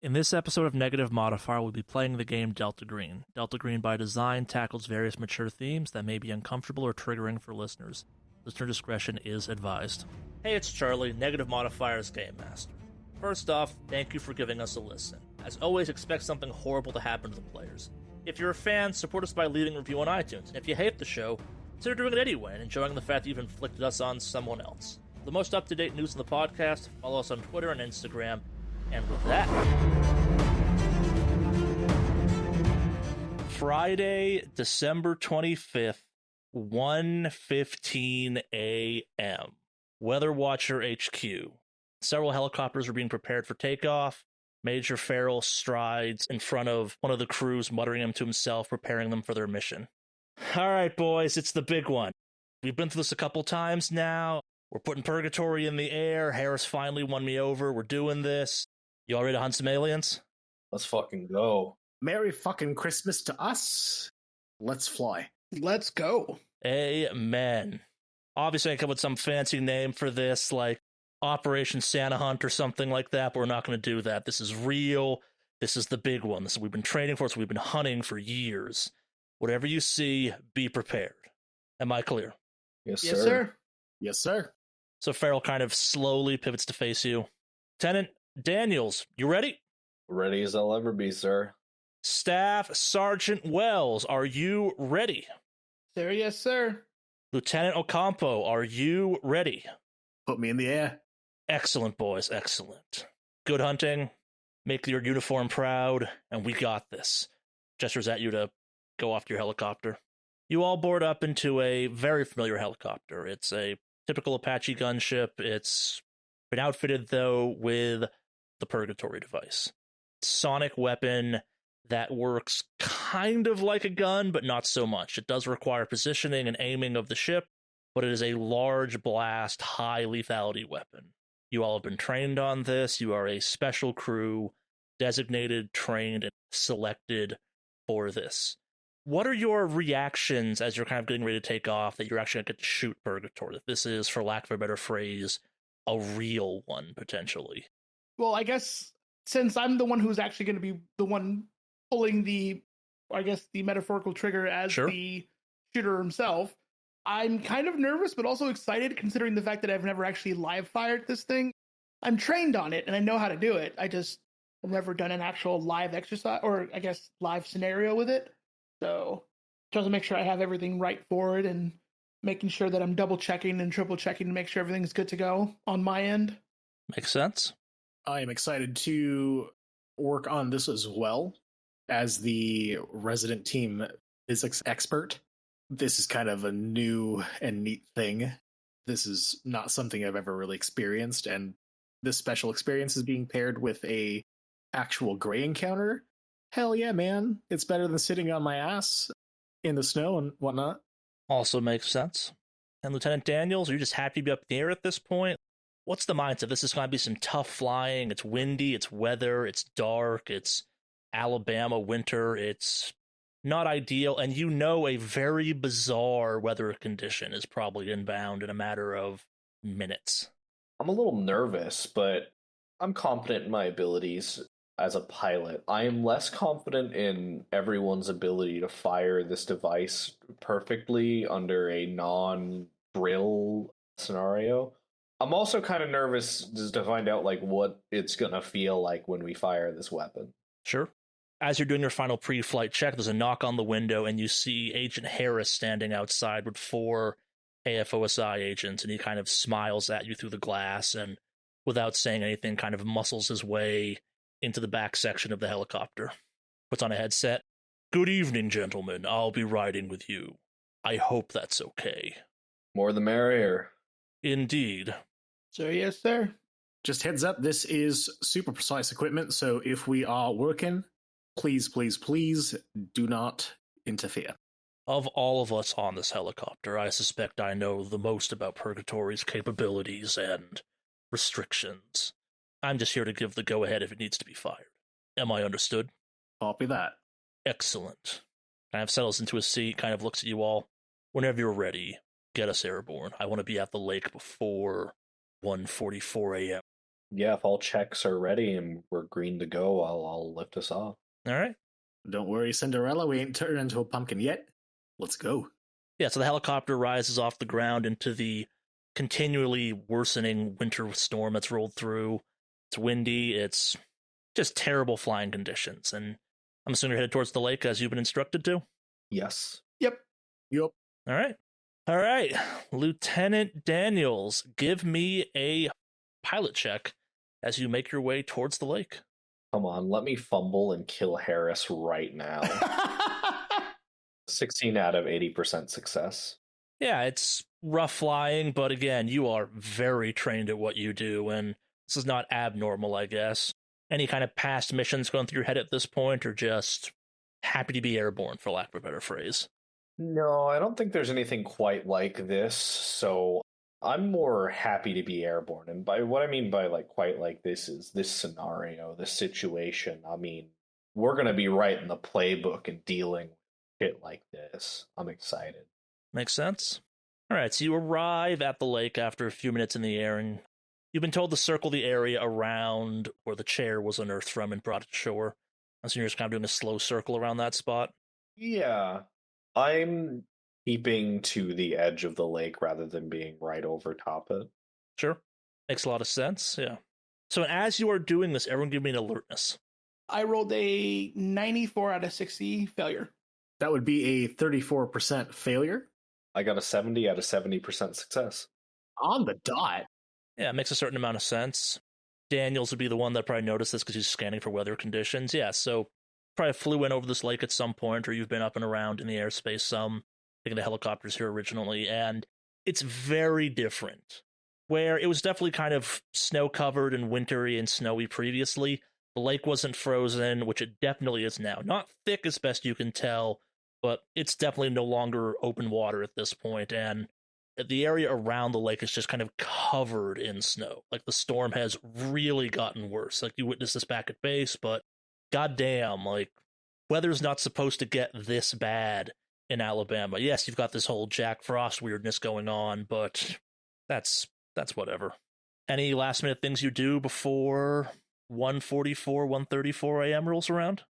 In this episode of Negative Modifier, we'll be playing the game Delta Green. Delta Green, by design, tackles various mature themes that may be uncomfortable or triggering for listeners. Listener discretion is advised. Hey, it's Charlie, Negative Modifier's Game Master. First off, thank you for giving us a listen. As always, expect something horrible to happen to the players. If you're a fan, support us by leaving a review on iTunes. And if you hate the show, consider doing it anyway and enjoying the fact that you've inflicted us on someone else. For the most up-to-date news in the podcast, follow us on Twitter and Instagram. And with that, Friday, December 25th, 1:15 a.m. Weatherwatcher HQ. Several helicopters are being prepared for takeoff. Major Farrell strides in front of one of the crews, muttering him to himself, preparing them for their mission. All right, boys, it's the big one. We've been through this a couple times now. We're putting purgatory in the air. Harris finally won me over. We're doing this. You all ready to hunt some aliens? Let's fucking go. Merry fucking Christmas to us. Let's fly. Let's go. Amen. Obviously, I come up with some fancy name for this, like Operation Santa Hunt or something like that, but we're not going to do that. This is real. This is the big one. This is what we've been training for. So we've been hunting for years. Whatever you see, be prepared. Am I clear? Yes, Yes, sir. sir. Yes, sir. So Farrell kind of slowly pivots to face you. Lieutenant Daniels, you ready? Ready as I'll ever be, sir. Staff Sergeant Wells, are you ready? Sir, yes, sir. Lieutenant Ocampo, are you ready? Put me in the air. Excellent, boys, excellent. Good hunting. Make your uniform proud, and we got this. Gestures at you to go off to your helicopter. You all board up into a very familiar helicopter. It's a typical Apache gunship. It's been outfitted, though, with the Purgatory device. Sonic weapon that works kind of like a gun, but not so much. It does require positioning and aiming of the ship, but it is a large blast, high lethality weapon. You all have been trained on this. You are a special crew, designated, trained, and selected for this. What are your reactions as you're kind of getting ready to take off that you're actually going to get to shoot Purgatory? That this is, for lack of a better phrase, a real one, potentially. Well, I guess since I'm the one who's actually going to be the one pulling the metaphorical trigger as Sure. the shooter himself, I'm kind of nervous, but also excited considering the fact that I've never actually live fired this thing. I'm trained on it and I know how to do it. I've never done an actual live exercise or I guess live scenario with it. So just to make sure I have everything right for it and making sure that I'm double checking and triple checking to make sure everything's good to go on my end. Makes sense. I am excited to work on this as well as the resident team physics expert. This is kind of a new and neat thing. This is not something I've ever really experienced, and this special experience is being paired with a actual gray encounter. Hell yeah, man. It's better than sitting on my ass in the snow and whatnot. Also makes sense. And Lieutenant Daniels, are you just happy to be up in the air at this point? What's the mindset? This is going to be some tough flying. It's windy, it's weather, it's dark, it's Alabama winter, it's not ideal, and you know a very bizarre weather condition is probably inbound in a matter of minutes. I'm a little nervous, but I'm confident in my abilities as a pilot. I am less confident in everyone's ability to fire this device perfectly under a non-drill scenario. I'm also kind of nervous just to find out like what it's gonna feel like when we fire this weapon. Sure. As you're doing your final pre-flight check, there's a knock on the window, and you see Agent Harris standing outside with 4 AFOSI agents, and he kind of smiles at you through the glass, and without saying anything, kind of muscles his way into the back section of the helicopter. Puts on a headset. Good evening, gentlemen. I'll be riding with you. I hope that's okay. More the merrier. Indeed. Sir, yes, sir. Just heads up, this is super precise equipment, so if we are working, please, please, please do not interfere. Of all of us on this helicopter, I suspect I know the most about Purgatory's capabilities and restrictions. I'm just here to give the go-ahead if it needs to be fired. Am I understood? Copy that. Excellent. Kind of settles into a seat, kind of looks at you all. Whenever you're ready, get us airborne. I want to be at the lake before 1:44 a.m. Yeah, if all checks are ready and we're green to go, I'll lift us off. All right. Don't worry, Cinderella, we ain't turned into a pumpkin yet. Let's go. Yeah, so the helicopter rises off the ground into the continually worsening winter storm that's rolled through. It's windy, it's just terrible flying conditions, and I'm assuming you're headed towards the lake as you've been instructed to? Yes. Yep. Yup. All right. All right. Lieutenant Daniels, give me a pilot check as you make your way towards the lake. Come on, let me fumble and kill Harris right now. 16 out of 80% success. Yeah, it's rough flying, but again, you are very trained at what you do, and this is not abnormal, I guess. Any kind of past missions going through your head at this point, or just happy to be airborne, for lack of a better phrase? No, I don't think there's anything quite like this, so I'm more happy to be airborne. And by what I mean by like quite like this is this scenario, this situation. I mean, we're going to be right in the playbook and dealing with shit like this. I'm excited. Makes sense? All right, so you arrive at the lake after a few minutes in the air, and you've been told to circle the area around where the chair was unearthed from and brought to shore. So you're just kind of doing a slow circle around that spot. Yeah, I'm keeping to the edge of the lake rather than being right over top it. Sure. Makes a lot of sense, yeah. So as you are doing this, everyone give me an alertness. I rolled a 94 out of 60 failure. That would be a 34% failure. I got a 70 out of 70% success. On the dot. Yeah, it makes a certain amount of sense. Daniels would be the one that probably noticed this because he's scanning for weather conditions. Yeah, so probably flew in over this lake at some point, or you've been up and around in the airspace some, taking the helicopters here originally, and it's very different. Where it was definitely kind of snow-covered and wintry and snowy previously, the lake wasn't frozen, which it definitely is now. Not thick as best you can tell, but it's definitely no longer open water at this point, and the area around the lake is just kind of covered in snow. Like, the storm has really gotten worse. Like, you witnessed this back at base, but goddamn, like, weather's not supposed to get this bad in Alabama. Yes, you've got this whole Jack Frost weirdness going on, but that's whatever. Any last minute things you do before 1:44, 1:34 a.m. rolls around?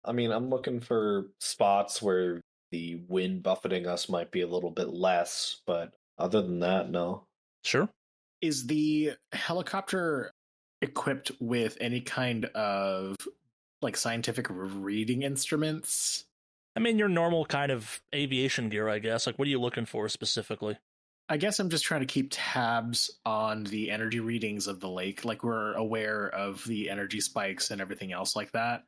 I mean, I'm looking for spots where the wind buffeting us might be a little bit less, but other than that, no. Sure. Is the helicopter equipped with any kind of like scientific reading instruments? I mean, your normal kind of aviation gear, I guess. Like, what are you looking for specifically? I guess I'm just trying to keep tabs on the energy readings of the lake. Like, we're aware of the energy spikes and everything else like that.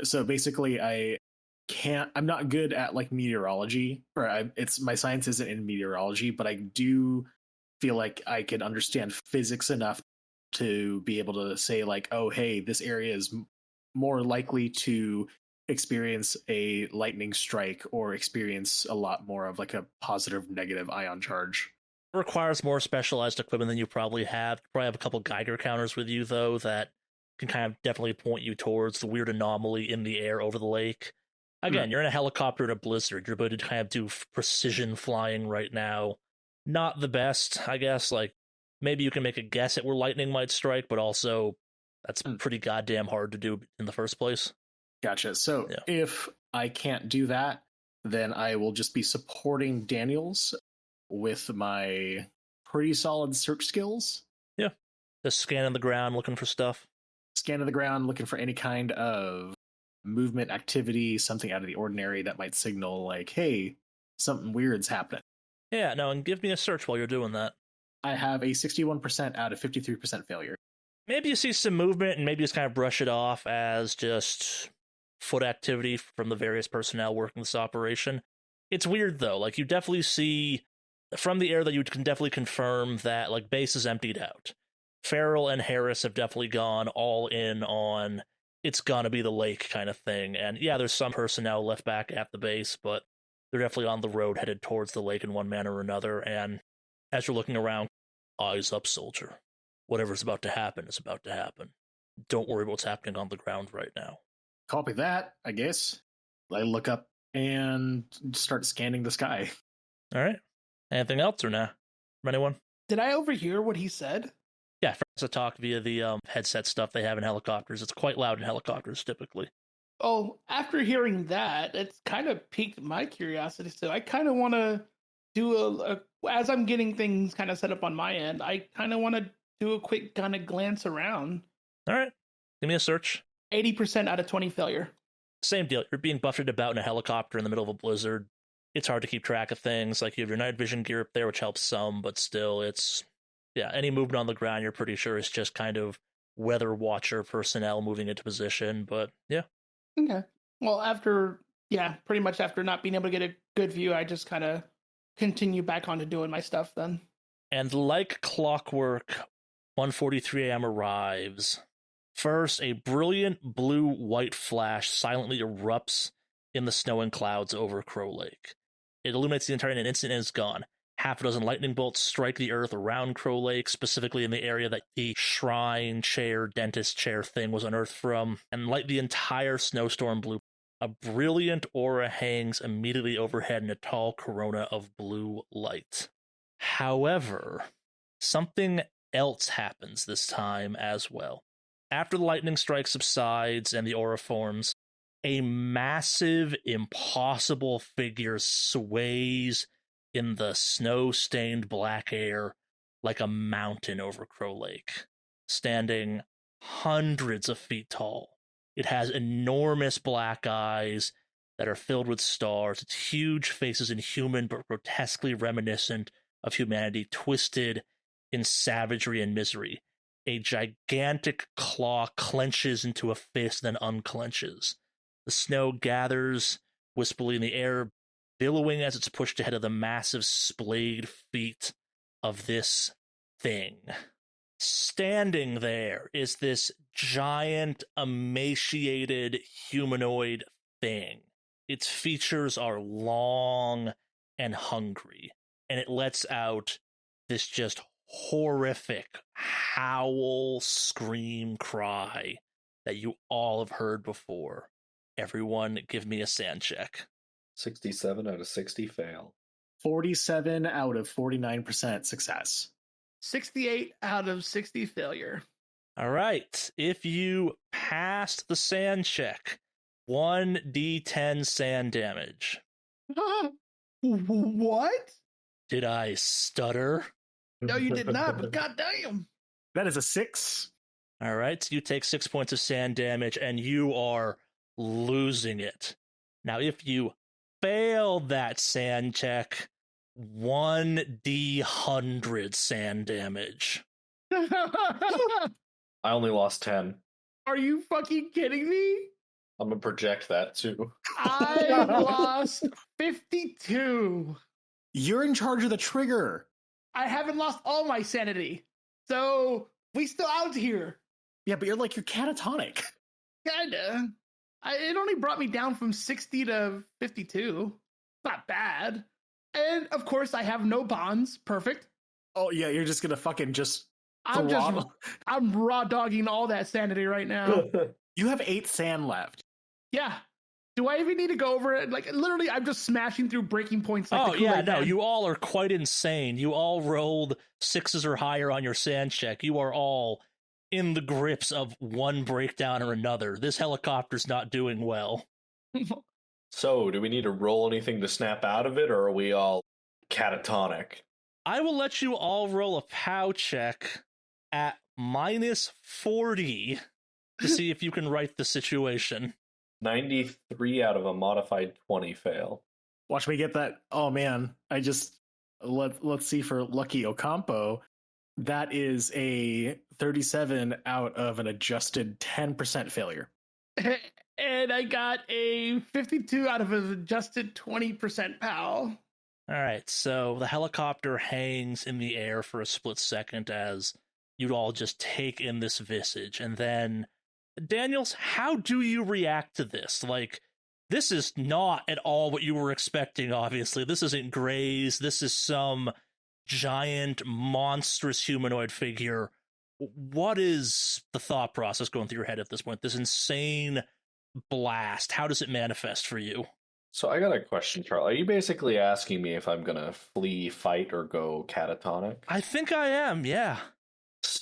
So basically, I'm not good at like meteorology, or my science isn't in meteorology, but I do feel like I can understand physics enough to be able to say like, oh, hey, this area is more likely to experience a lightning strike or experience a lot more of like a positive negative ion charge. It requires more specialized equipment than you probably have. You probably have a couple Geiger counters with you, though, that can kind of definitely point you towards the weird anomaly in the air over the lake. Again, you're in a helicopter in a blizzard. You're able to kind of do precision flying right now. Not the best, I guess. Like, maybe you can make a guess at where lightning might strike, but also that's pretty goddamn hard to do in the first place. Gotcha. So Yeah. if I can't do that, then I will just be supporting Daniels with my pretty solid search skills. Yeah. Just scanning the ground, looking for stuff. Scanning the ground, looking for any kind of movement, activity, something out of the ordinary that might signal like, hey, something weird's happening. Yeah, no, and give me a search while you're doing that. I have a 61% out of 53% failure. Maybe you see some movement and maybe just kind of brush it off as just foot activity from the various personnel working this operation. It's weird, though. Like, you definitely see from the air that you can definitely confirm that, like, base is emptied out. Farrell and Harris have definitely gone all in on it's gonna be the lake kind of thing. And yeah, there's some personnel left back at the base, but they're definitely on the road headed towards the lake in one manner or another. And as you're looking around, eyes up, soldier. Whatever's about to happen is about to happen. Don't worry about what's happening on the ground right now. Copy that, I guess. I look up and start scanning the sky. All right. Anything else or nah? From anyone? Did I overhear what he said? Yeah, friends to talk via the headset stuff they have in helicopters. It's quite loud in helicopters typically. Oh, after hearing that, it's kind of piqued my curiosity. So I kind of want to do as I'm getting things kind of set up on my end, I kind of want to do a quick kind of glance around. All right, give me a search. 80% out of 20 failure. Same deal. You're being buffeted about in a helicopter in the middle of a blizzard. It's hard to keep track of things. Like, you have your night vision gear up there, which helps some, but still, any movement on the ground, you're pretty sure is just kind of Weatherwatcher personnel moving into position. But yeah. Okay. Well, pretty much after not being able to get a good view, I just kind of continue back on to doing my stuff then. And like clockwork, 1:43 a.m. arrives. First, a brilliant blue-white flash silently erupts in the snow and clouds over Crow Lake. It illuminates the entire in an instant and is gone. Half a dozen lightning bolts strike the earth around Crow Lake, specifically in the area that the shrine chair, dentist chair thing was unearthed from, and light the entire snowstorm blue. A brilliant aura hangs immediately overhead in a tall corona of blue light. However, something else happens this time as well. After the lightning strike subsides and the aura forms, a massive, impossible figure sways in the snow-stained black air like a mountain over Crow Lake, standing hundreds of feet tall. It has enormous black eyes that are filled with stars, its huge face is inhuman but grotesquely reminiscent of humanity, twisted in savagery and misery. A gigantic claw clenches into a fist, then unclenches. The snow gathers wispily in the air, billowing as it's pushed ahead of the massive splayed feet of this thing. Standing there is this giant, emaciated humanoid thing. Its features are long and hungry, and it lets out this just horrific howl, scream, cry that you all have heard before. Everyone give me a sand check. 67 out of 60 fail. 47 out of 49% success. 68 out of 60 failure. All right. If you passed the sand check, 1d10 sand damage. What? Did I stutter? No, you did not, but goddamn. That is a 6. All right. So you take 6 points of sand damage and you are losing it. Now, if you failed that sand check, 1d100 sand damage. I only lost 10. Are you fucking kidding me? I'm gonna project that too. I lost 52. You're in charge of the trigger. I haven't lost all my sanity. So we still out here. Yeah, but you're catatonic. Kinda. It only brought me down from 60 to 52. Not bad. And of course, I have no bonds. Perfect. Oh yeah, you're just gonna fucking just. I'm raw dogging all that sanity right now. You have 8 sand left. Yeah. Do I even need to go over it? Like, literally, I'm just smashing through breaking points. Like the Kool-Aid Man. You all are quite insane. You all rolled 6s or higher on your sand check. You are all in the grips of one breakdown or another. This helicopter's not doing well. So, do we need to roll anything to snap out of it, or are we all catatonic? I will let you all roll a POW check at -40 to see if you can right the situation. 93 out of a modified 20 fail. Watch me get that. Oh man, let's see for Lucky Ocampo. That is a 37 out of an adjusted 10% failure. And I got a 52 out of an adjusted 20% POW. All right, so the helicopter hangs in the air for a split second as you'd all just take in this visage. And then, Daniels, how do you react to this? Like, this is not at all what you were expecting, obviously. This isn't Grays. This is some giant, monstrous humanoid figure. What is the thought process going through your head at this point? This insane blast. How does it manifest for you? So I got a question, Charlie. Are you basically asking me if I'm going to flee, fight, or go catatonic? I think I am, yeah.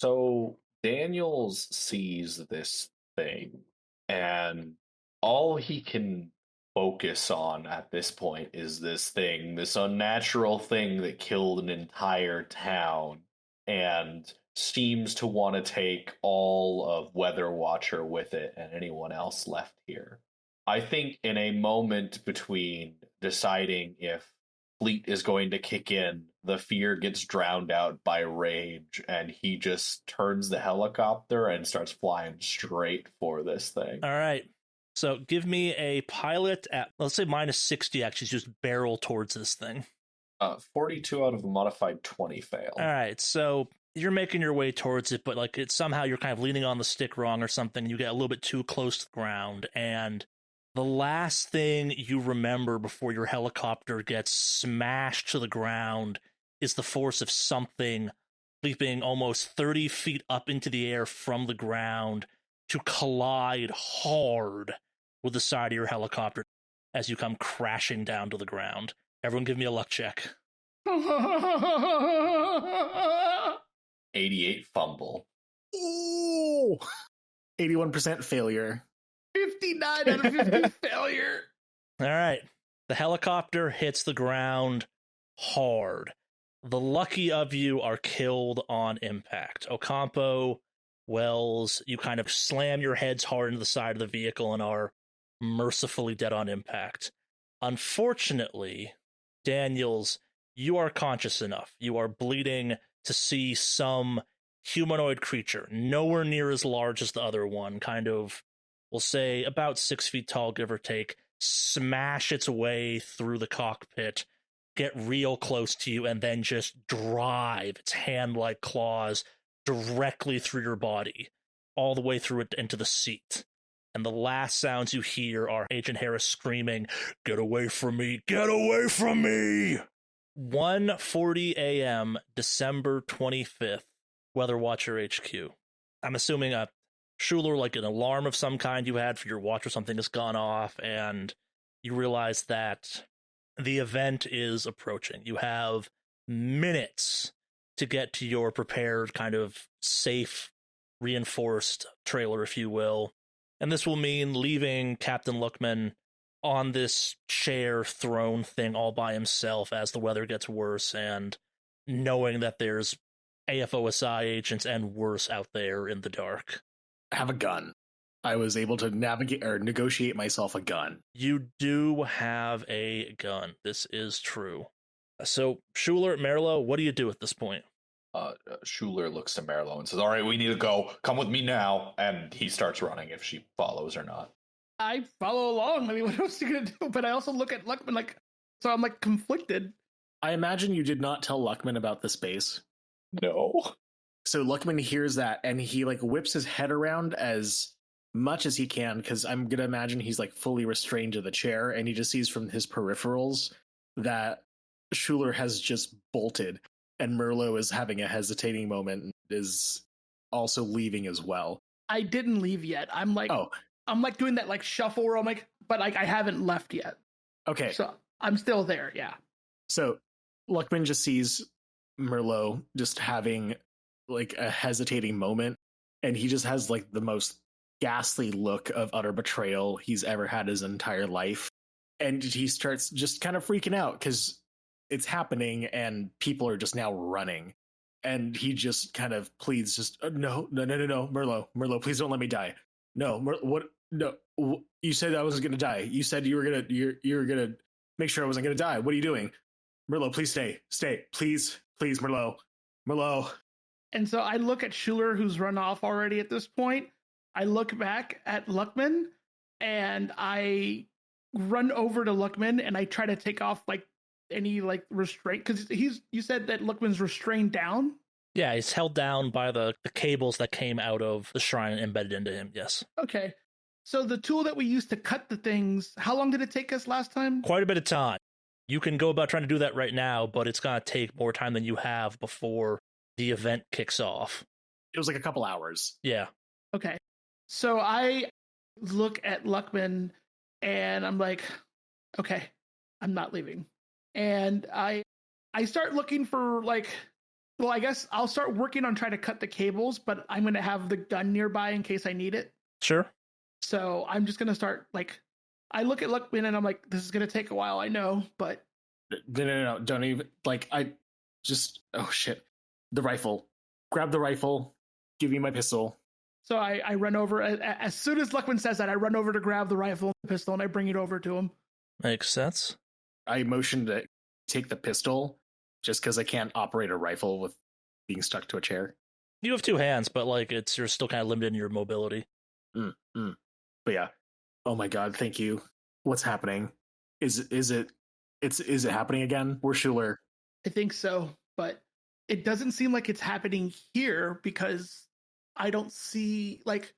So Daniels sees this thing, and all he can focus on at this point is this thing, this unnatural thing that killed an entire town, and seems to want to take all of Weatherwatcher with it and anyone else left here. I think in a moment between deciding if Fleet is going to kick in, the fear gets drowned out by rage, and he just turns the helicopter and starts flying straight for this thing. All right. So give me a pilot at, let's say, minus 60, actually, just barrel towards this thing. 42 out of a modified 20 fail. All right. So you're making your way towards it, but like it's somehow you're kind of leaning on the stick wrong or something. You get a little bit too close to the ground, and the last thing you remember before your helicopter gets smashed to the ground is the force of something leaping almost 30 feet up into the air from the ground to collide hard with the side of your helicopter as you come crashing down to the ground. Everyone give me a luck check. 88 fumble. Ooh! 81% failure. 59 out of 50 failure. All right. The helicopter hits the ground hard. The lucky of you are killed on impact. Ocampo, Wells, you kind of slam your heads hard into the side of the vehicle and are mercifully dead on impact. Unfortunately, Daniels, you are conscious enough. You are bleeding to see some humanoid creature, nowhere near as large as the other one, kind of, we'll say, about 6 feet tall, give or take, smash its way through the cockpit, get real close to you, and then just drive its hand-like claws directly through your body, all the way through it into the seat. And the last sounds you hear are Agent Harris screaming, "Get away from me! Get away from me!" 1:40 a.m., December 25th, Weatherwatcher HQ. I'm assuming a Schuler, like an alarm of some kind you had for your watch or something, has gone off, and you realize that the event is approaching. You have minutes to get to your prepared, kind of safe, reinforced trailer, if you will. And this will mean leaving Captain Luckman on this chair throne thing all by himself as the weather gets worse, and knowing that there's AFOSI agents and worse out there in the dark. Have a gun. I was able to navigate or negotiate myself a gun. You do have a gun. This is true. So, Schuler, Merlo, what do you do at this point? Schuler looks to Merlo and says, "All right, we need to go. Come with me now." And he starts running if she follows or not. I follow along. I mean, what else are you going to do? But I also look at Luckman like, so I'm like conflicted. I imagine you did not tell Luckman about the space. No. So Luckman hears that and he like whips his head around as much as he can, because I'm going to imagine he's like fully restrained to the chair, and he just sees from his peripherals that Schuler has just bolted, and Merlo is having a hesitating moment and is also leaving as well. I didn't leave yet. I'm like doing that like shuffle where I'm like, but like I haven't left yet. Okay. So I'm still there, yeah. So Luckman just sees Merlo just having like a hesitating moment, and he just has like the most ghastly look of utter betrayal he's ever had his entire life. And he starts just kind of freaking out because it's happening and people are just now running. And he just kind of pleads, just no, Merlo, please don't let me die. No, what? No, you said I wasn't going to die. You said you were gonna make sure I wasn't going to die. What are you doing? Merlo, please stay, please, Merlo. And so I look at Schuler, who's run off already at this point. I look back at Luckman, and I run over to Luckman, and I try to take off like any like restraint, because you said that Luckman's restrained down. Yeah, he's held down by the cables that came out of the shrine and embedded into him, yes. Okay. So the tool that we used to cut the things, how long did it take us last time? Quite a bit of time. You can go about trying to do that right now, but it's going to take more time than you have before the event kicks off. It was like a couple hours. Yeah. Okay. So I look at Luckman, and I'm like, okay, I'm not leaving. And I start looking for like Well, I guess I'll start working on trying to cut the cables, but I'm going to have the gun nearby in case I need it. Sure. So I'm just going to start, like, I look at Luckman and I'm like, this is going to take a while, I know, but... No, don't even, like, oh shit. The rifle. Grab the rifle, give me my pistol. So I run over, as soon as Luckman says that, I run over to grab the rifle and the pistol and I bring it over to him. Makes sense. I motion to take the pistol just because I can't operate a rifle with being stuck to a chair. You have two hands, but like you're still kind of limited in your mobility. But yeah. Oh my god, thank you. What's happening? Is it happening again? Where's Schuler? I think so, but it doesn't seem like it's happening here because I don't see, like,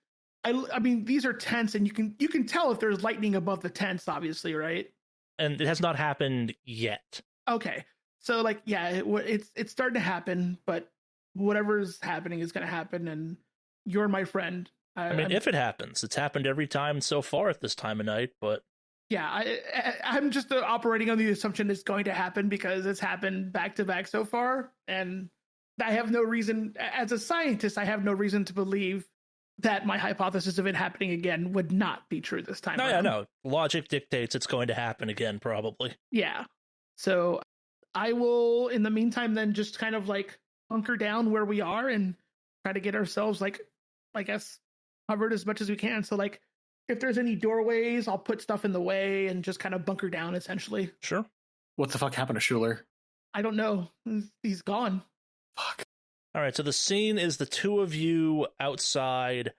I mean, these are tents and you can tell if there's lightning above the tents, obviously, right? And it has not happened yet. Okay. So, like, yeah, it's starting to happen, but whatever's happening is going to happen, and you're my friend. I mean, if it happens, it's happened every time so far at this time of night, but... Yeah, I'm just operating on the assumption it's going to happen because it's happened back to back so far, and I have no reason, as a scientist, I have no reason to believe that my hypothesis of it happening again would not be true this time. No. Logic dictates it's going to happen again, probably. Yeah. So I will, in the meantime, then just kind of like bunker down where we are and try to get ourselves, like, I guess, covered as much as we can. So, like, if there's any doorways, I'll put stuff in the way and just kind of bunker down, essentially. Sure. What the fuck happened to Schuler? I don't know. He's gone. Fuck. All right, so the scene is the two of you outside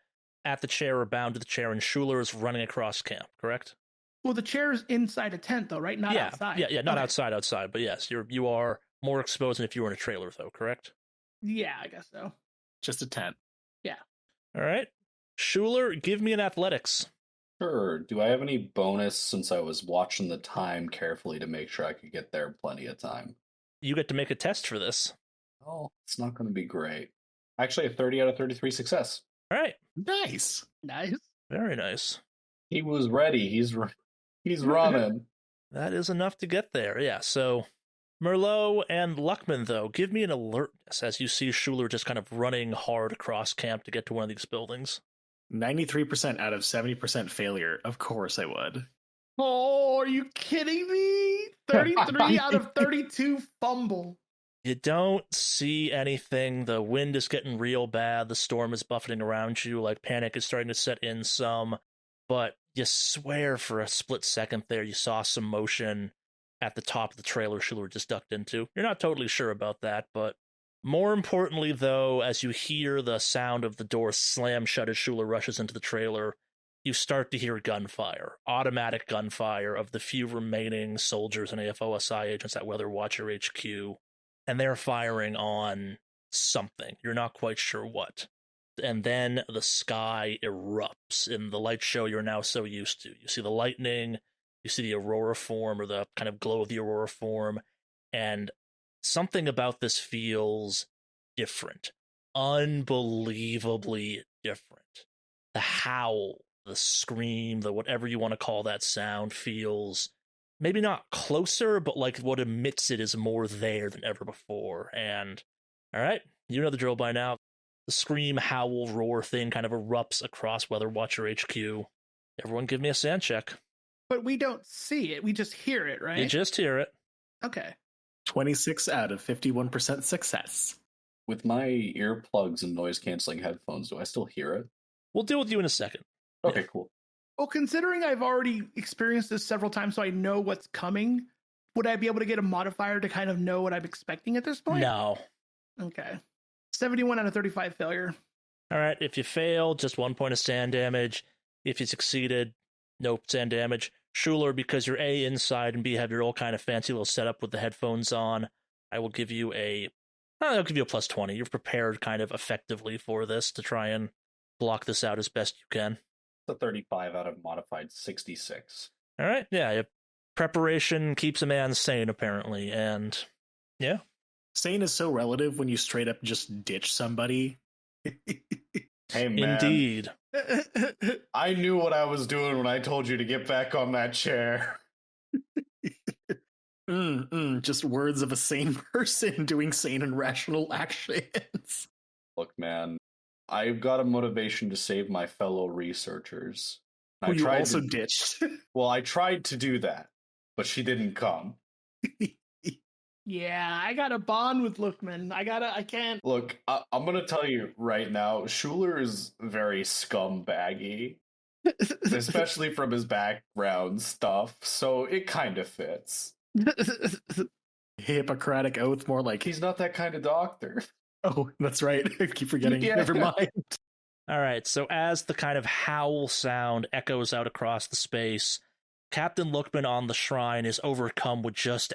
at the chair or bound to the chair, and Schuler is running across camp, correct? Well, the chair's inside a tent, though, right? Not outside. Yeah, not Okay. outside, but yes, you are more exposed than if you were in a trailer, though, correct? Yeah, I guess so. Just a tent. Yeah. All right. Schuler, give me an athletics. Sure. Do I have any bonus since I was watching the time carefully to make sure I could get there plenty of time? You get to make a test for this. Oh, it's not going to be great. Actually, a 30 out of 33 success. All right. Nice. Nice. Very nice. He was ready. He's running. That is enough to get there, yeah. So, Merlot and Luckman, though, give me an alertness as you see Schuler just kind of running hard across camp to get to one of these buildings. 93% out of 70% failure. Of course I would. Oh, are you kidding me? 33 out of 32 fumble. You don't see anything. The wind is getting real bad. The storm is buffeting around you. Like, panic is starting to set in some. But you swear for a split second there you saw some motion at the top of the trailer Schuler just ducked into. You're not totally sure about that, but more importantly, though, as you hear the sound of the door slam shut as Schuler rushes into the trailer, you start to hear gunfire, automatic gunfire of the few remaining soldiers and AFOSI agents at Weatherwatcher HQ, and they're firing on something. You're not quite sure what. And then the sky erupts in the light show you're now so used to. You see the lightning, you see the aurora form, or the kind of glow of the aurora form, and something about this feels different. Unbelievably different. The howl, the scream, the whatever you want to call that sound feels maybe not closer, but like what emits it is more there than ever before. And, all right, you know the drill by now. The scream, howl, roar thing kind of erupts across Weatherwatcher HQ. Everyone give me a sand check. But we don't see it. We just hear it, right? You just hear it. Okay. 26 out of 51% success. With my earplugs and noise-canceling headphones, do I still hear it? We'll deal with you in a second. Okay, cool. Well, considering I've already experienced this several times, so I know what's coming, would I be able to get a modifier to kind of know what I'm expecting at this point? No. Okay. 71 out of 35 failure. All right, if you fail, just 1 point of sand damage. If you succeeded, no sand damage. Schuler, because you're A, inside, and B, have your old kind of fancy little setup with the headphones on, I will give you I'll give you a plus 20. You're prepared kind of effectively for this to try and block this out as best you can. It's a 35 out of modified 66. All right, yeah. Preparation keeps a man sane, apparently, and yeah. Sane is so relative when you straight up just ditch somebody. Hey, man. Indeed. I knew what I was doing when I told you to get back on that chair. Just words of a sane person doing sane and rational actions. Look, man, I've got a motivation to save my fellow researchers. Who you also to, ditched. Well, I tried to do that, but she didn't come. Yeah, I got a bond with Lookman. I can't. Look, I'm gonna tell you right now, Schuler is very scumbaggy, especially from his background stuff, so it kind of fits. Hippocratic oath, more like... He's not that kind of doctor. Oh, that's right. I keep forgetting. Yeah. Never mind. All right, so as the kind of howl sound echoes out across the space, Captain Lookman on the shrine is overcome with just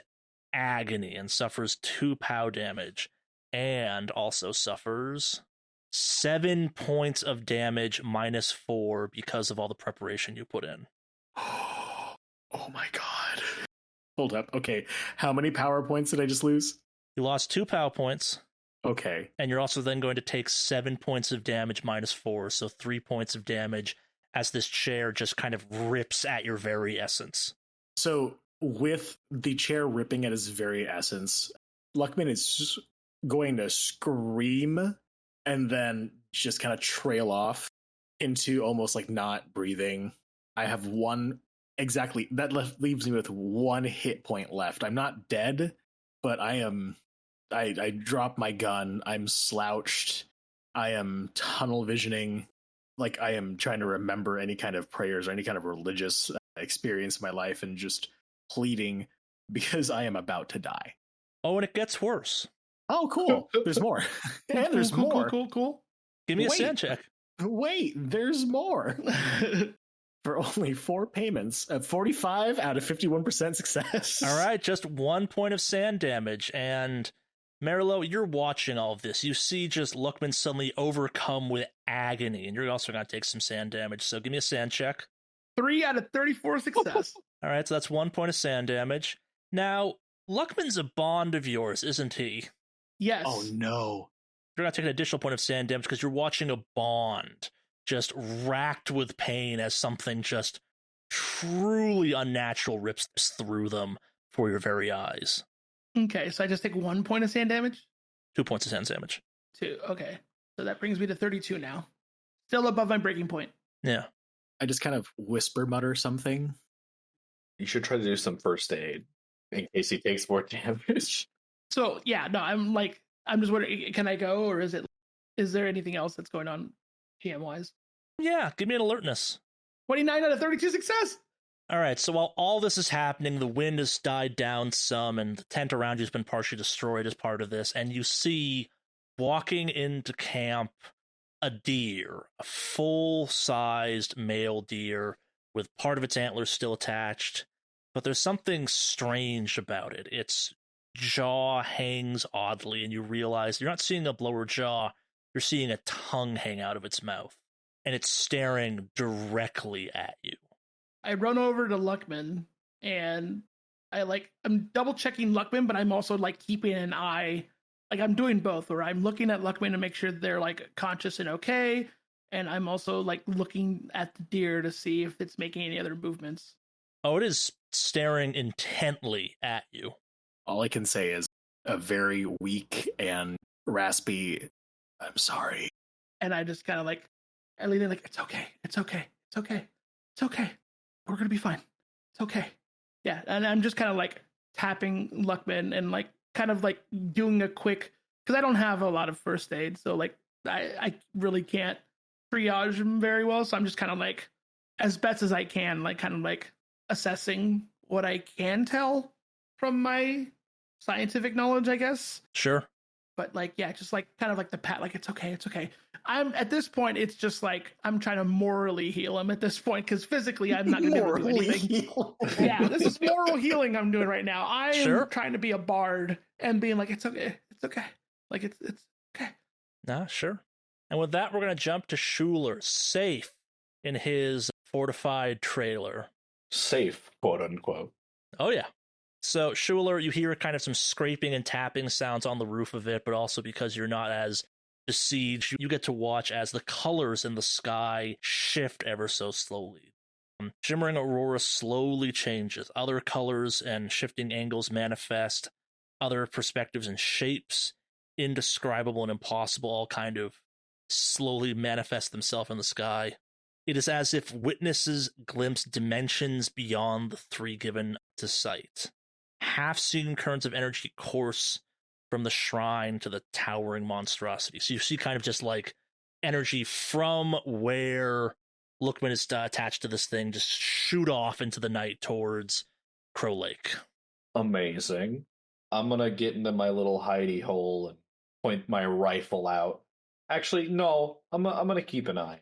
agony and suffers 2 POW damage, and also suffers 7 points of damage minus 4 because of all the preparation you put in. Oh my god. Hold up. Okay, how many power points did I just lose? You lost 2 POW points. Okay. And you're also then going to take 7 points of damage minus 4, so 3 points of damage as this chair just kind of rips at your very essence. So, with the chair ripping at his very essence, Luckman is just going to scream and then just kind of trail off into almost like not breathing. I have one exactly that leaves me with 1 hit point left. I'm not dead, but I drop my gun. I'm slouched. I am tunnel visioning. Like I am trying to remember any kind of prayers or any kind of religious experience in my life and just pleading because I am about to die. Oh, and it gets worse. Oh, cool. There's more. And there's more. Cool. Give me a sand check. Wait, there's more. For only 4 payments of 45 out of 51% success. All right, just 1 point of sand damage. And Marilo, you're watching all of this. You see just Lookman suddenly overcome with agony, and you're also going to take some sand damage. So give me a sand check. 3 out of 34 success. All right, so that's 1 point of sand damage. Now, Luckman's a bond of yours, isn't he? Yes. Oh, no. You're going to take an additional point of sand damage because you're watching a bond just racked with pain as something just truly unnatural rips through them for your very eyes. Okay, so I just take 1 point of sand damage? 2 points of sand damage. 2, okay. So that brings me to 32 now. Still above my breaking point. Yeah. I just kind of whisper mutter something. You should try to do some first aid in case he takes more damage. So, yeah, no, I'm just wondering, can I go, or is there anything else that's going on GM-wise? Yeah, give me an alertness. 29 out of 32 success! All right, so while all this is happening, the wind has died down some, and the tent around you has been partially destroyed as part of this, and you see, walking into camp, a deer, a full-sized male deer, with part of its antlers still attached, but there's something strange about it. Its jaw hangs oddly, and you realize you're not seeing a lower jaw, you're seeing a tongue hang out of its mouth, and it's staring directly at you. I run over to Luckman, and I'm double checking Luckman, but I'm also keeping an eye. I'm doing both, where I'm looking at Luckman to make sure they're conscious and okay, and I'm also looking at the deer to see if it's making any other movements. Oh, it is staring intently at you. All I can say is a very weak and raspy, I'm sorry. And I just kind of I lean in it's okay. We're going to be fine. It's okay. Yeah. And I'm just kind of tapping Luckman and kind of doing a quick, because I don't have a lot of first aid. So I really can't triage him very well. So I'm just kind of as best as I can, assessing what I can tell from my scientific knowledge, I guess. Sure. But just kind of the pat, it's okay. I'm at this point, it's just I'm trying to morally heal him at this point, because physically I'm not going to be able to do anything. Yeah, this is moral healing I'm doing right now. I am trying to be a bard and being it's okay. It's okay. It's okay. Nah, sure. And with that, we're going to jump to Schuler, safe in his fortified trailer. Safe, quote unquote. Oh, yeah. So, Schuler, you hear kind of some scraping and tapping sounds on the roof of it, but also because you're not as besieged, you get to watch as the colors in the sky shift ever so slowly. Shimmering aurora slowly changes. Other colors and shifting angles manifest. Other perspectives and shapes, indescribable and impossible, all kind of slowly manifest themselves in the sky. It is as if witnesses glimpse dimensions beyond the three given to sight. Half-seen currents of energy course from the shrine to the towering monstrosity. So you see kind of just like energy from where Lookman is attached to this thing just shoot off into the night towards Crow Lake. Amazing. I'm gonna get into my little hidey hole and point my rifle out. Actually, no, I'm gonna keep an eye.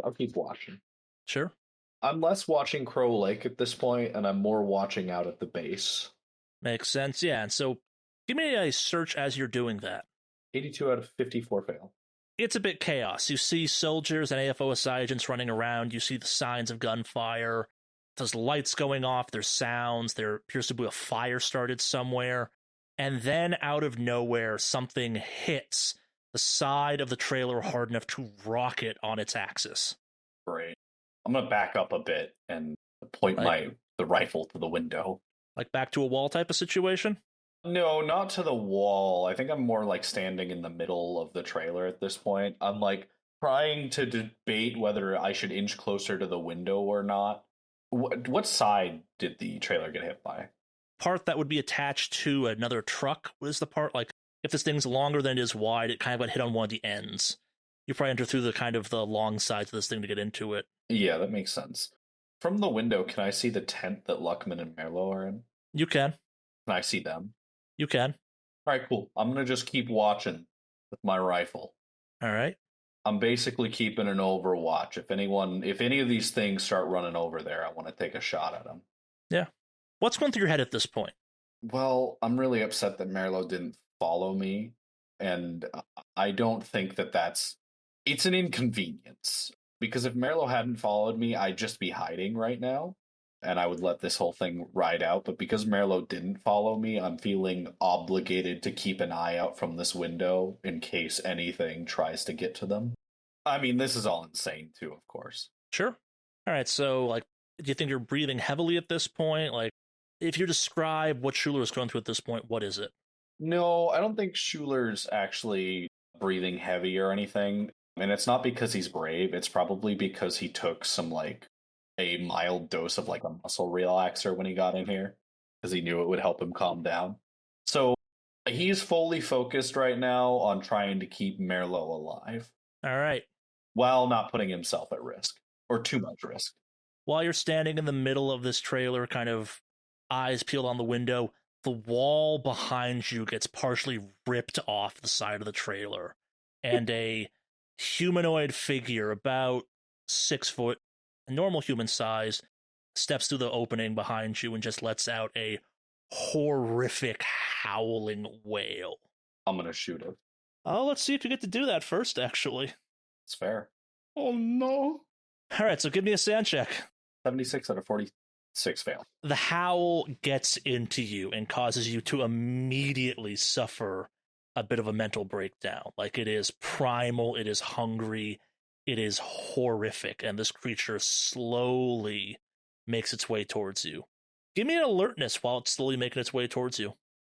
I'll keep watching. Sure. I'm less watching Crow Lake at this point, and I'm more watching out at the base. Makes sense, yeah. And so give me a search as you're doing that. 82 out of 54 fail. It's a bit chaos. You see soldiers and AFOS agents running around. You see the signs of gunfire. There's lights going off. There's sounds. There appears to be a fire started somewhere. And then out of nowhere, something hits the side of the trailer hard enough to rock it on its axis. Great. I'm gonna back up a bit and point the rifle to the window. Like back to a wall type of situation? No, not to the wall. I think I'm more like standing in the middle of the trailer at this point. I'm like trying to debate whether I should inch closer to the window or not. What side did the trailer get hit by? Part that would be attached to another truck was the part, like, if this thing's longer than it is wide, it kind of got hit on one of the ends. You probably enter through the kind of the long sides of this thing to get into it. Yeah, that makes sense. From the window, can I see the tent that Luckman and Merlo are in? You can. Can I see them? You can. All right, cool. I'm going to just keep watching with my rifle. All right. I'm basically keeping an overwatch. If any of these things start running over there, I want to take a shot at them. Yeah. What's going through your head at this point? Well, I'm really upset that Merlo didn't follow me, and I don't think it's an inconvenience. Because if Merlo hadn't followed me, I'd just be hiding right now, and I would let this whole thing ride out. But because Merlo didn't follow me, I'm feeling obligated to keep an eye out from this window in case anything tries to get to them. I mean, this is all insane too, of course. Sure. All right, so, like, do you think you're breathing heavily at this point? Like, if you describe what Schuler is going through at this point, what is it? No, I don't think Schuler's actually breathing heavy or anything. And it's not because he's brave. It's probably because he took some, like, a mild dose of, like, a muscle relaxer when he got in here. Because he knew it would help him calm down. So he's fully focused right now on trying to keep Merlo alive. All right. While not putting himself at risk. Or too much risk. While you're standing in the middle of this trailer, kind of eyes peeled on the window, the wall behind you gets partially ripped off the side of the trailer. And a humanoid figure, about 6 foot, a normal human size, steps through the opening behind you and just lets out a horrific howling wail. I'm going to shoot him. Oh, let's see if you get to do that first, actually. It's fair. Oh no. All right, so give me a sand check. 76 out of 46 fail. The howl gets into you and causes you to immediately suffer a bit of a mental breakdown. Like, it is primal, it is hungry, it is horrific, and this creature slowly makes its way towards you. Give me an alertness while it's slowly making its way towards you.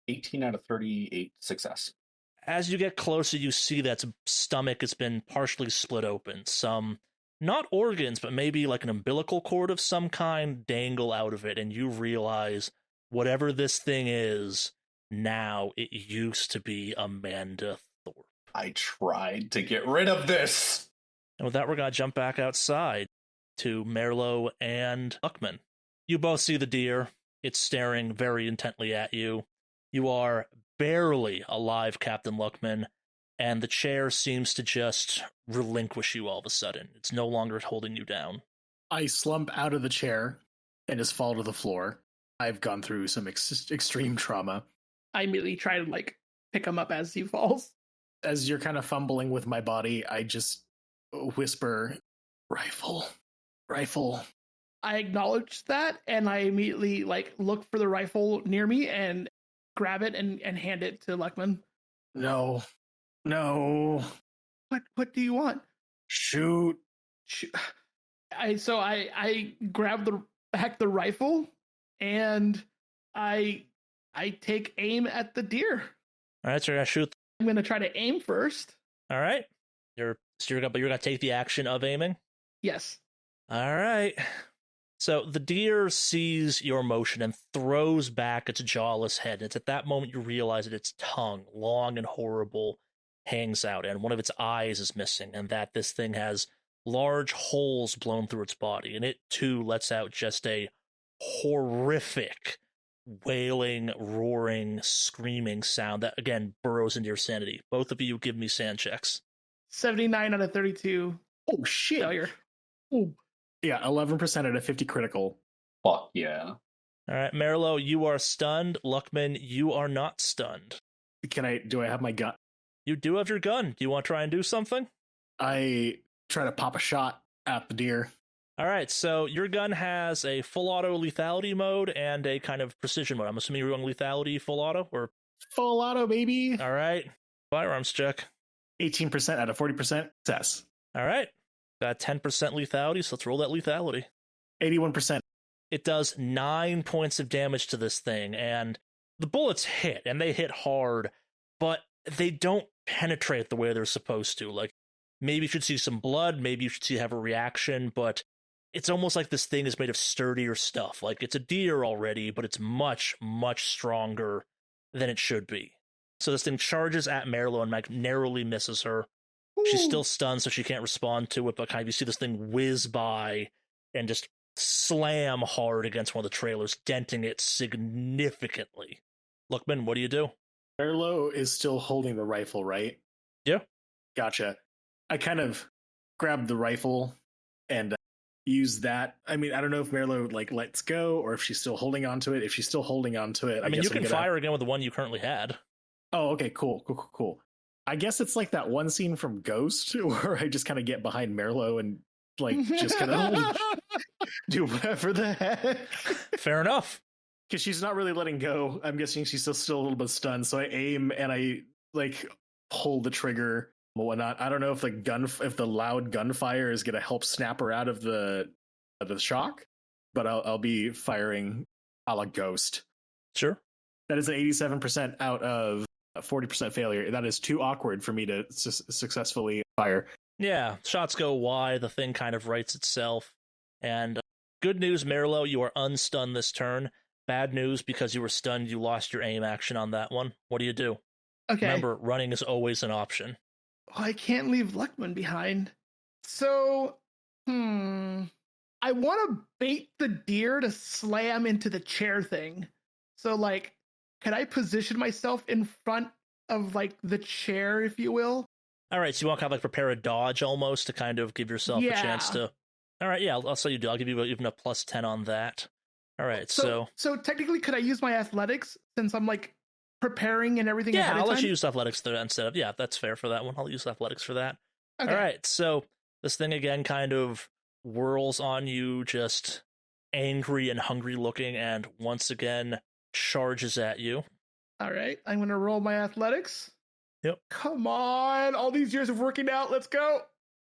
18 out of 38 success. As you get closer, you see that its stomach has been partially split open. Some, not organs, but maybe like an umbilical cord of some kind dangle out of it, and you realize whatever this thing is, now it used to be Amanda Thorpe. I tried to get rid of this! And with that, we're going to jump back outside to Merlo and Luckman. You both see the deer. It's staring very intently at you. You are barely alive, Captain Luckman, and the chair seems to just relinquish you all of a sudden. It's no longer holding you down. I slump out of the chair and just fall to the floor. I've gone through some extreme trauma. I immediately try to, like, pick him up as he falls. As you're kind of fumbling with my body, I just whisper, rifle. I acknowledge that, and I immediately, like, look for the rifle near me and grab it and hand it to Luckman. No. What do you want? Shoot. I grab the rifle and I take aim at the deer. All right, so you're gonna shoot. I'm gonna try to aim first. All right, you're gonna take the action of aiming. Yes. All right. So the deer sees your motion and throws back its jawless head. It's at that moment you realize that its tongue, long and horrible, hangs out, and one of its eyes is missing, and that this thing has large holes blown through its body, and it too lets out just a horrific, wailing, roaring, screaming sound that again burrows into your sanity. Both of you give me sand checks. 79 out of 32. Oh shit! Failure. Oh. Yeah, 11% at a 50 critical. Fuck yeah. All right, Merlo, you are stunned. Luckman, you are not stunned. Do I have my gun? You do have your gun. Do you want to try and do something? I try to pop a shot at the deer. All right, so your gun has a full auto lethality mode and a kind of precision mode. I'm assuming you're going lethality full auto, or Full auto, baby. all right, firearms check. 18% at a 40% success. All right, got 10% lethality, so let's roll that lethality. 81%. It does 9 points of damage to this thing, and the bullets hit, and they hit hard, but they don't penetrate the way they're supposed to. Like, maybe you should see some blood, maybe you should have a reaction, but it's almost like this thing is made of sturdier stuff. Like, it's a deer already, but it's much, much stronger than it should be. So this thing charges at Merlo and Mike narrowly misses her. She's still stunned, so she can't respond to it, but kind of you see this thing whiz by and just slam hard against one of the trailers, denting it significantly. Lookman, what do you do? Merlo is still holding the rifle, right? Yeah. Gotcha. I kind of grab the rifle and use that. I mean, I don't know if Merlo lets go or if she's still holding on to it. If she's still holding on to it, I mean, guess you can fire again with the one you currently had. Oh, okay, cool. I guess it's like that one scene from Ghost where I just kind of get behind Merlo and just kind of do whatever the heck. Fair enough. Because she's not really letting go. I'm guessing she's still a little bit stunned. So I aim and I pull the trigger and whatnot. I don't know if the loud gunfire is going to help snap her out of the shock, but I'll be firing a la Ghost. Sure. That is an 87% out of 40% failure. That is too awkward for me to successfully fire. Yeah, shots go wide, the thing kind of rights itself. And good news, Merlo, you are unstunned this turn. Bad news, because you were stunned, you lost your aim action on that one. What do you do? Okay. Remember, running is always an option. Oh, I can't leave Luckman behind. So, I want to bait the deer to slam into the chair thing. So, can I position myself in front of, the chair, if you will? All right, so you want to kind of prepare a dodge almost to kind of give yourself a chance to... All right, yeah, I'll say you do. I'll give you even a plus 10 on that. All right, so technically, could I use my athletics since I'm, preparing and everything ahead of time? Yeah, I'll let you use athletics instead of... Yeah, that's fair for that one. I'll use athletics for that. Okay. All right, so this thing again kind of whirls on you, just angry and hungry looking, and once again charges at you. All right, I'm going to roll my athletics. Yep. Come on, all these years of working out, let's go.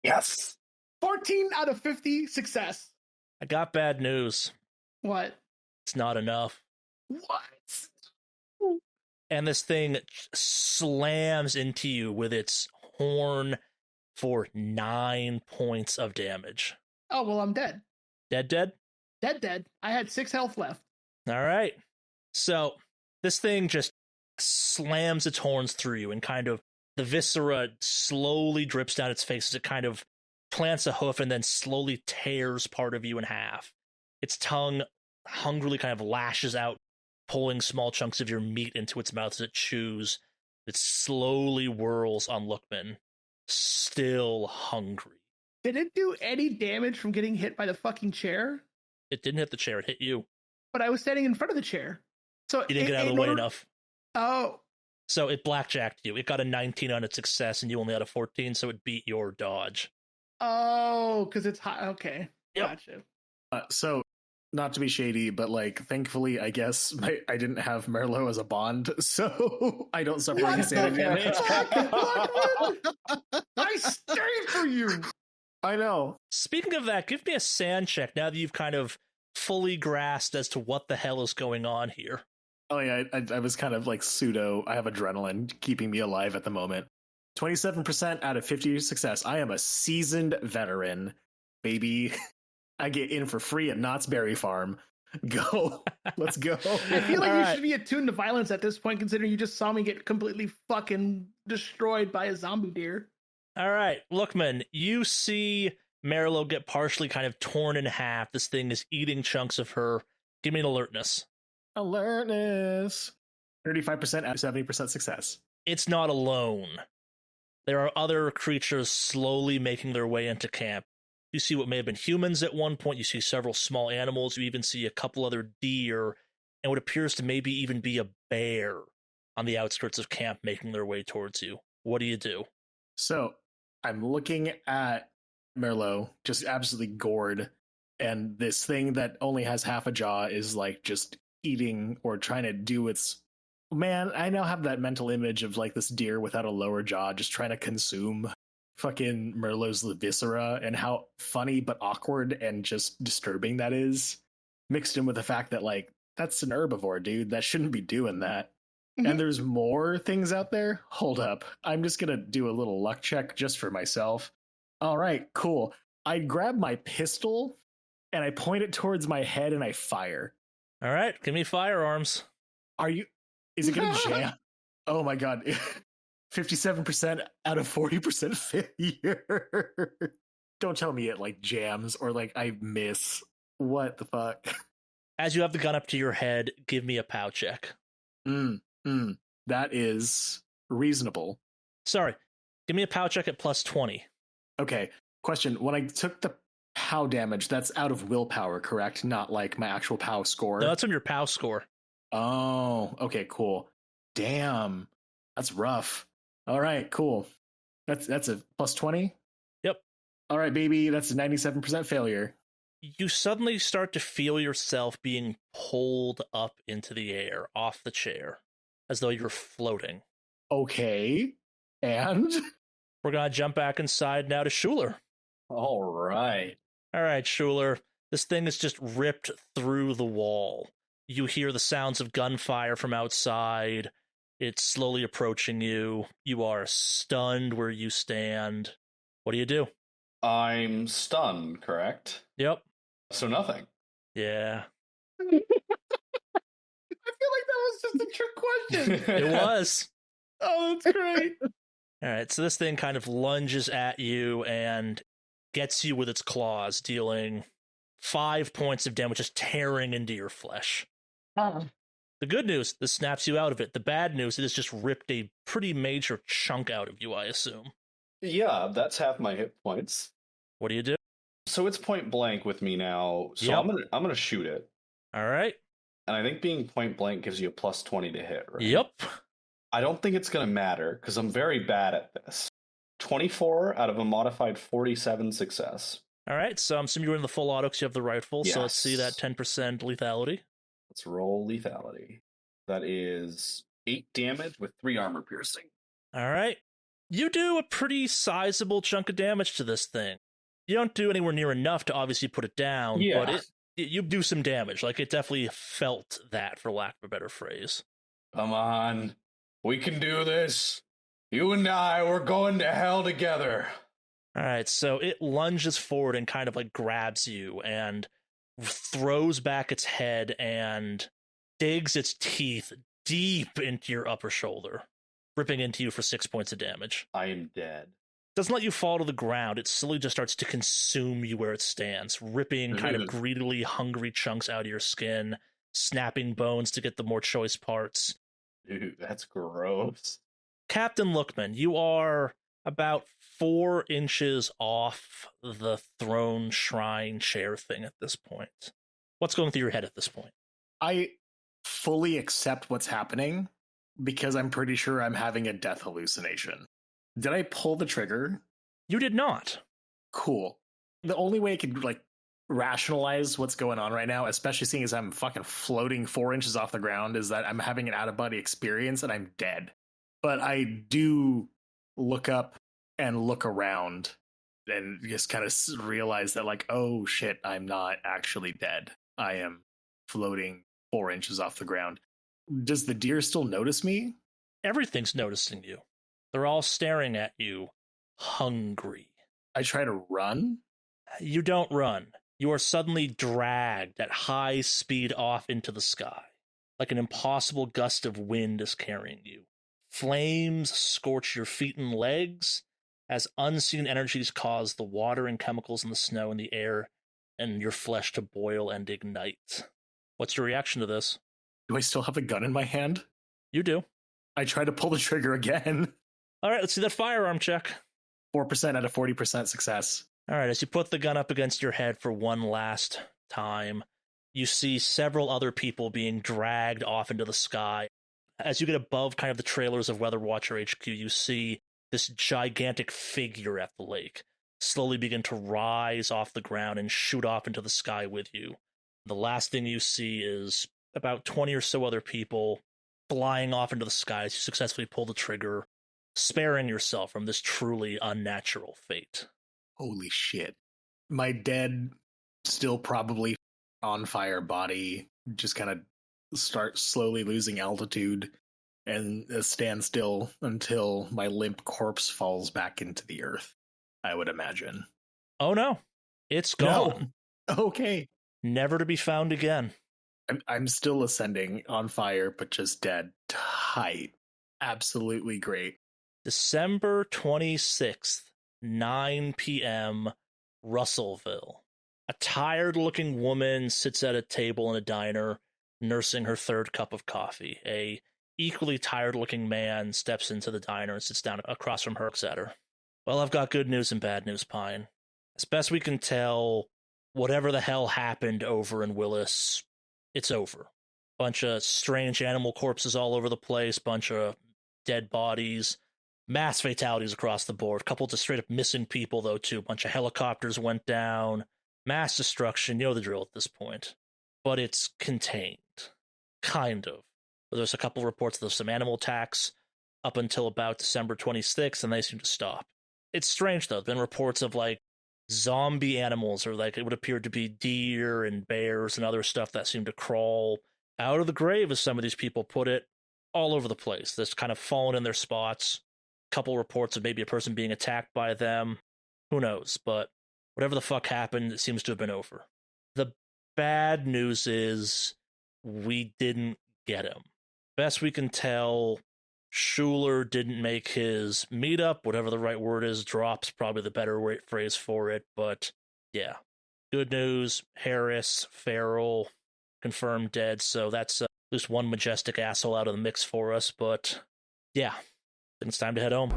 Yes. 14 out of 50 success. I got bad news. What? It's not enough. What? And this thing slams into you with its horn for 9 points of damage. Oh, well, I'm dead. Dead? Dead. I had 6 health left. All right. So this thing just slams its horns through you, and kind of the viscera slowly drips down its face as it kind of plants a hoof and then slowly tears part of you in half. Its tongue hungrily kind of lashes out, pulling small chunks of your meat into its mouth as it chews. It slowly whirls on Lookman, still hungry. Did it do any damage from getting hit by the fucking chair? It didn't hit the chair, it hit you. But I was standing in front of the chair. So you didn't get out of the way enough. Oh. So it blackjacked you. It got a 19 on its success, and you only had a 14, so it beat your dodge. Oh, because it's high. Okay. Yep. Gotcha. So, not to be shady, but thankfully, I guess I didn't have Merlo as a bond, so I don't suffer any sanity damage. I stayed for you. I know. Speaking of that, give me a sand check now that you've kind of fully grasped as to what the hell is going on here. Oh yeah, I was kind of like pseudo. I have adrenaline keeping me alive at the moment. 27% out of 50 success. I am a seasoned veteran, baby. I get in for free at Knott's Berry Farm. Go. Let's go. I feel like All you right. should be attuned to violence at this point, considering you just saw me get completely fucking destroyed by a zombie deer. All right, Lookman, you see Marillo get partially kind of torn in half. This thing is eating chunks of her. Give me an alertness. Alertness. 35% out of 70% success. It's not alone. There are other creatures slowly making their way into camp. You see what may have been humans at one point. You see several small animals. You even see a couple other deer and what appears to maybe even be a bear on the outskirts of camp making their way towards you. What do you do? So I'm looking at Merlot, just absolutely gored, and this thing that only has half a jaw is like just eating or trying to do its. Man, I now have that mental image of like this deer without a lower jaw just trying to consume fucking Merlot's viscera, and how funny but awkward and just disturbing that is, mixed in with the fact that like that's an herbivore, dude. That shouldn't be doing that. And there's more things out there. Hold up. I'm just going to do a little luck check just for myself. All right, cool. I grab my pistol and I point it towards my head and I fire. All right, give me firearms. Is it going to jam? Oh my God. 57% out of 40% failure. Don't tell me it like jams or like I miss. What the fuck? As you have the gun up to your head, give me a POW check. That is reasonable. Sorry, give me a POW check at plus 20. Okay, question. When I took the POW damage, that's out of willpower, correct? Not like my actual POW score? No, that's on your POW score. Oh, okay, cool. Damn, that's rough. All right, cool. That's a plus 20? Yep. All right, baby, that's a 97% failure. You suddenly start to feel yourself being pulled up into the air, off the chair, as though you're floating. Okay, and? We're going to jump back inside now to Schuler. All right. All right, Schuler, this thing is just ripped through the wall. You hear the sounds of gunfire from outside. It's slowly approaching you. You are stunned where you stand. What do you do? I'm stunned, correct? Yep. So nothing. Yeah. I feel like that was just a trick question. It was. Oh, that's great. All right, so this thing kind of lunges at you and gets you with its claws, dealing 5 points of damage, just tearing into your flesh. The good news, this snaps you out of it. The bad news, it has just ripped a pretty major chunk out of you, I assume. Yeah, that's half my hit points. What do you do? So it's point blank with me now. So Yep. I'm gonna shoot it. All right. And I think being point blank gives you a plus 20 to hit, right? Yep. I don't think it's gonna matter, because I'm very bad at this. 24 out of a modified 47 success. All right, so I'm assuming you're in the full auto because you have the rifle, so let's see that Yes. 10% lethality. Let's roll lethality. That is 8 damage with 3 armor piercing. All right. You do a pretty sizable chunk of damage to this thing. You don't do anywhere near enough to obviously put it down, Yeah. but you do some damage. Like, it definitely felt that, for lack of a better phrase. Come on. We can do this. You and I, we're going to hell together. All right, so it lunges forward and kind of like grabs you and throws back its head and digs its teeth deep into your upper shoulder, ripping into you for 6 points of damage. I am dead. Doesn't let you fall to the ground. It slowly just starts to consume you where it stands, ripping kind of greedily hungry chunks out of your skin, snapping bones to get the more choice parts. Dude, that's gross. Captain Lookman, you are about 4 inches off the throne, shrine, chair thing at this point. What's going through your head at this point? I fully accept what's happening because I'm pretty sure I'm having a death hallucination. Did I pull the trigger? You did not. Cool. The only way I could like rationalize what's going on right now, especially seeing as I'm fucking floating 4 inches off the ground, is that I'm having an out-of-body experience and I'm dead. But I do look up and look around. and just kind of realize that, like, oh shit, I'm not actually dead. I am floating 4 inches off the ground. Does the deer still notice me? Everything's noticing you. They're all staring at you, hungry. I try to run. You don't run. You are suddenly dragged at high speed off into the sky. Like an impossible gust of wind is carrying you. Flames scorch your feet and legs as unseen energies cause the water and chemicals in the snow and the air and your flesh to boil and ignite. What's your reaction to this? Do I still have a gun in my hand? You do. I try to pull the trigger again. All right, let's see that firearm check. 4% out of 40% success. All right, as you put the gun up against your head for one last time, you see several other people being dragged off into the sky. As you get above kind of the trailers of Weatherwatcher HQ, you see this gigantic figure at the lake slowly begin to rise off the ground and shoot off into the sky with you. The last thing you see is about 20 or so other people flying off into the sky as you successfully pull the trigger, sparing yourself from this truly unnatural fate. Holy shit. My dead, still probably on fire body just kind of starts slowly losing altitude and stand still until my limp corpse falls back into the earth, I would imagine. Oh no, it's gone. No. Okay. Never to be found again. I'm still ascending on fire, but just dead. Tight. Absolutely great. December 26th, 9 p.m., Russellville. A tired-looking woman sits at a table in a diner, nursing her third cup of coffee. A equally tired-looking man steps into the diner and sits down across from her, looks at her. Well, I've got good news and bad news, Pine. As best we can tell, whatever the hell happened over in Willis, it's over. Bunch of strange animal corpses all over the place, bunch of dead bodies, mass fatalities across the board. Couple of straight up missing people, though, too. Bunch of helicopters went down, mass destruction, you know the drill at this point. But it's contained. Kind of. There's a couple of reports that there's some animal attacks up until about December 26th, and they seem to stop. It's strange, though. There have been reports of, like, zombie animals, or, like, it would appear to be deer and bears and other stuff that seem to crawl out of the grave, as some of these people put it, all over the place. That's kind of fallen in their spots. A couple reports of maybe a person being attacked by them. Who knows? But whatever the fuck happened, it seems to have been over. The bad news is we didn't get him. Best we can tell, Schuler didn't make his meetup, whatever the right word is. Drop's probably the better phrase for it, but yeah. Good news, Harris, Farrell, confirmed dead, so that's at least one majestic asshole out of the mix for us, but yeah, I think it's time to head home.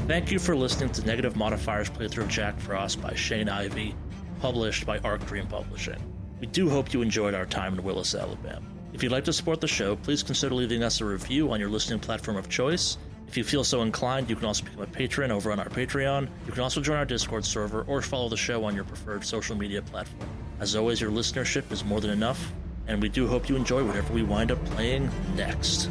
Thank you for listening to Negative Modifier's playthrough of Jack Frost by Shane Ivey, published by Arc Dream Publishing. We do hope you enjoyed our time in Willis, Alabama. If you'd like to support the show, please consider leaving us a review on your listening platform of choice. If you feel so inclined, you can also become a patron over on our Patreon. You can also join our Discord server or follow the show on your preferred social media platform. As always, your listenership is more than enough, and we do hope you enjoy whatever we wind up playing next.